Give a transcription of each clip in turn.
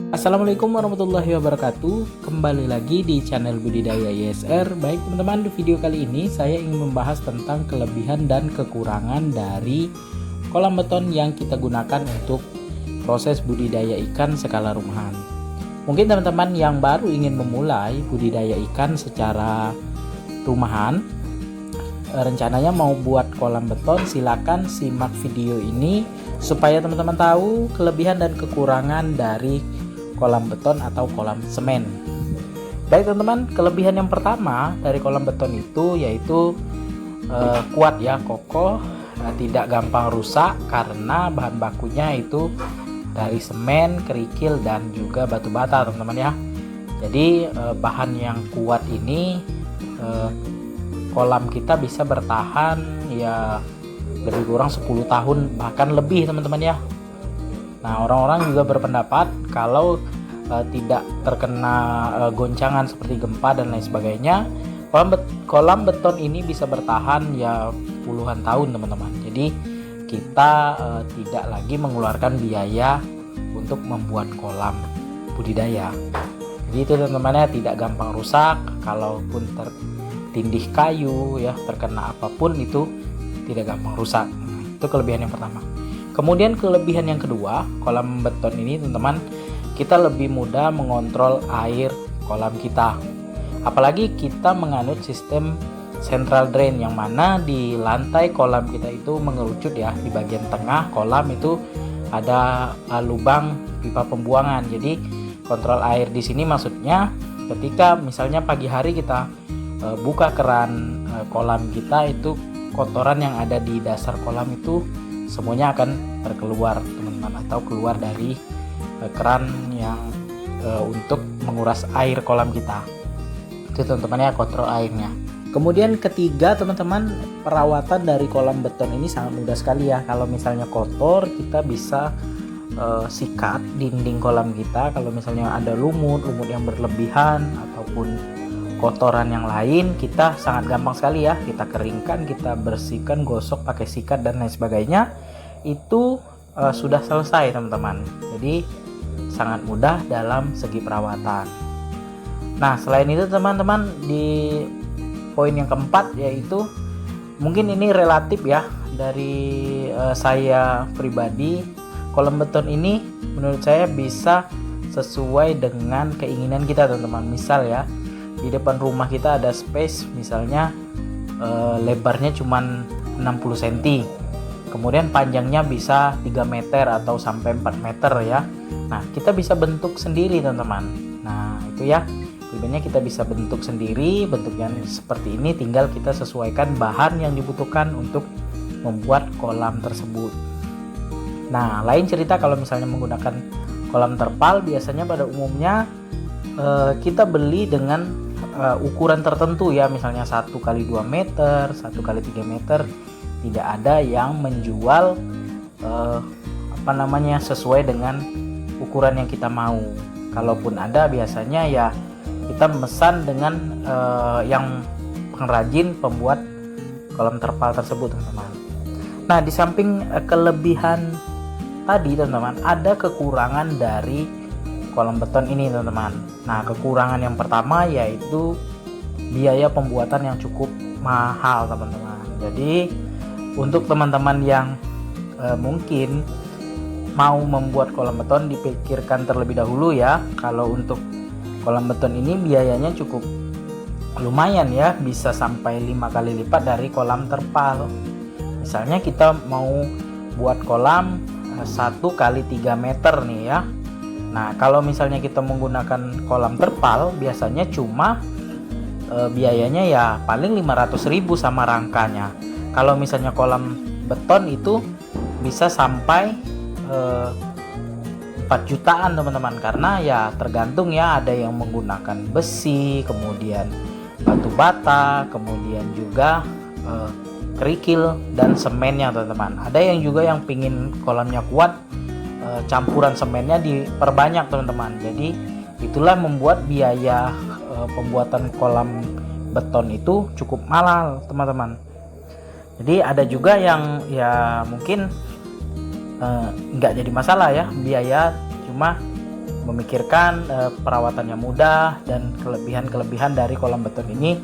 Assalamualaikum warahmatullahi wabarakatuh. Kembali lagi di channel Budidaya ISR. Baik teman-teman, di video kali ini saya ingin membahas tentang kelebihan dan kekurangan dari kolam beton yang kita gunakan untuk proses budidaya ikan skala rumahan. Mungkin teman-teman yang baru ingin memulai budidaya ikan secara rumahan, rencananya mau buat kolam beton, silakan simak video ini supaya teman-teman tahu kelebihan dan kekurangan dari kolam beton atau kolam semen. Baik teman-teman, kelebihan yang pertama dari kolam beton itu yaitu kuat ya, kokoh, tidak gampang rusak karena bahan bakunya itu dari semen, kerikil dan juga batu bata teman-teman ya. Jadi bahan yang kuat ini kolam kita bisa bertahan ya lebih kurang 10 tahun bahkan lebih teman-teman ya. Nah, orang-orang juga berpendapat kalau tidak terkena goncangan seperti gempa dan lain sebagainya, kolam beton ini bisa bertahan ya puluhan tahun teman-teman. Jadi kita tidak lagi mengeluarkan biaya untuk membuat kolam budidaya. Jadi itu teman-teman ya, tidak gampang rusak, kalaupun tertindih kayu ya, terkena apapun itu tidak gampang rusak. Itu kelebihan yang pertama. Kemudian kelebihan yang kedua, kolam beton ini teman-teman, kita lebih mudah mengontrol air kolam kita. Apalagi kita menganut sistem central drain yang mana di lantai kolam kita itu mengerucut ya, di bagian tengah kolam itu ada lubang pipa pembuangan. Jadi kontrol air di sini maksudnya ketika misalnya pagi hari kita buka keran kolam kita, itu kotoran yang ada di dasar kolam itu semuanya akan terkeluar teman-teman, atau keluar dari keran yang untuk menguras air kolam kita. Itu teman-teman ya, kontrol airnya. Kemudian ketiga teman-teman, perawatan dari kolam beton ini sangat mudah sekali ya. Kalau misalnya kotor, kita bisa sikat dinding kolam kita. Kalau misalnya ada lumut yang berlebihan ataupun kotoran yang lain, kita sangat gampang sekali ya, kita keringkan, kita bersihkan, gosok pakai sikat dan lain sebagainya, itu sudah selesai teman-teman. Jadi sangat mudah dalam segi perawatan. Nah, selain itu teman-teman, di poin yang keempat yaitu mungkin ini relatif ya dari saya pribadi, kolam beton ini menurut saya bisa sesuai dengan keinginan kita teman-teman. Misal ya, di depan rumah kita ada space misalnya lebarnya cuman 60 cm, kemudian panjangnya bisa 3 meter atau sampai 4 meter ya. Nah, kita bisa bentuk sendiri teman-teman. Nah, itu ya, sebenarnya kita bisa bentuk sendiri, bentuknya seperti ini, tinggal kita sesuaikan bahan yang dibutuhkan untuk membuat kolam tersebut. Nah, lain cerita kalau misalnya menggunakan kolam terpal, biasanya pada umumnya kita beli dengan ukuran tertentu ya, misalnya 1 kali 2 meter, 1 kali 3 meter. Tidak ada yang menjual sesuai dengan ukuran yang kita mau. Kalaupun ada, biasanya ya kita memesan dengan yang pengrajin pembuat kolam terpal tersebut teman-teman. Nah, di samping kelebihan tadi teman-teman, ada kekurangan dari kolam beton ini teman-teman. Nah, kekurangan yang pertama yaitu biaya pembuatan yang cukup mahal teman-teman. Jadi untuk teman-teman yang mungkin mau membuat kolam beton, dipikirkan terlebih dahulu ya. Kalau untuk kolam beton ini biayanya cukup lumayan ya, bisa sampai 5 kali lipat dari kolam terpal. Misalnya kita mau buat kolam 1 kali 3 meter nih ya. Nah, kalau misalnya kita menggunakan kolam terpal, biasanya cuma biayanya ya paling 500.000 sama rangkanya. Kalau misalnya kolam beton itu bisa sampai 4 jutaan teman-teman, karena ya tergantung ya, ada yang menggunakan besi, kemudian batu bata, kemudian juga kerikil dan semennya teman-teman. Ada yang juga yang pingin kolamnya kuat, campuran semennya diperbanyak teman-teman. Jadi itulah membuat biaya pembuatan kolam beton itu cukup mahal teman-teman. Jadi ada juga yang ya mungkin nggak jadi masalah ya, biaya cuma memikirkan perawatannya mudah, dan kelebihan-kelebihan dari kolam beton ini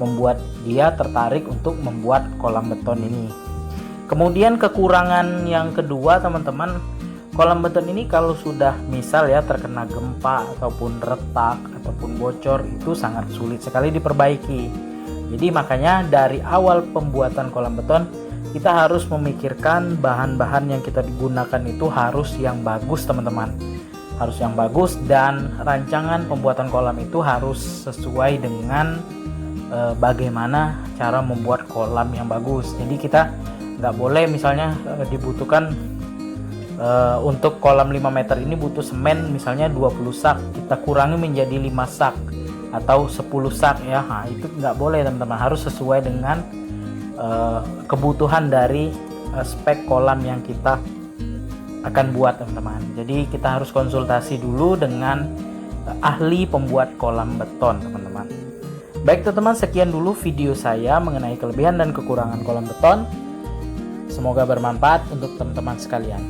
membuat dia tertarik untuk membuat kolam beton ini. Kemudian kekurangan yang kedua teman-teman, kolam beton ini kalau sudah misal ya terkena gempa ataupun retak ataupun bocor, itu sangat sulit sekali diperbaiki. Jadi makanya dari awal pembuatan kolam beton kita harus memikirkan bahan-bahan yang kita digunakan itu harus yang bagus teman-teman, harus yang bagus, dan rancangan pembuatan kolam itu harus sesuai dengan bagaimana cara membuat kolam yang bagus. Jadi kita nggak boleh misalnya dibutuhkan untuk kolam 5 meter ini butuh semen misalnya 20 sak, kita kurangi menjadi 5 sak atau 10 sak ya. Nah, itu nggak boleh teman-teman, harus sesuai dengan kebutuhan dari spek kolam yang kita akan buat teman-teman. Jadi kita harus konsultasi dulu dengan ahli pembuat kolam beton teman-teman. Baik teman-teman, sekian dulu video saya mengenai kelebihan dan kekurangan kolam beton. Semoga bermanfaat untuk teman-teman sekalian.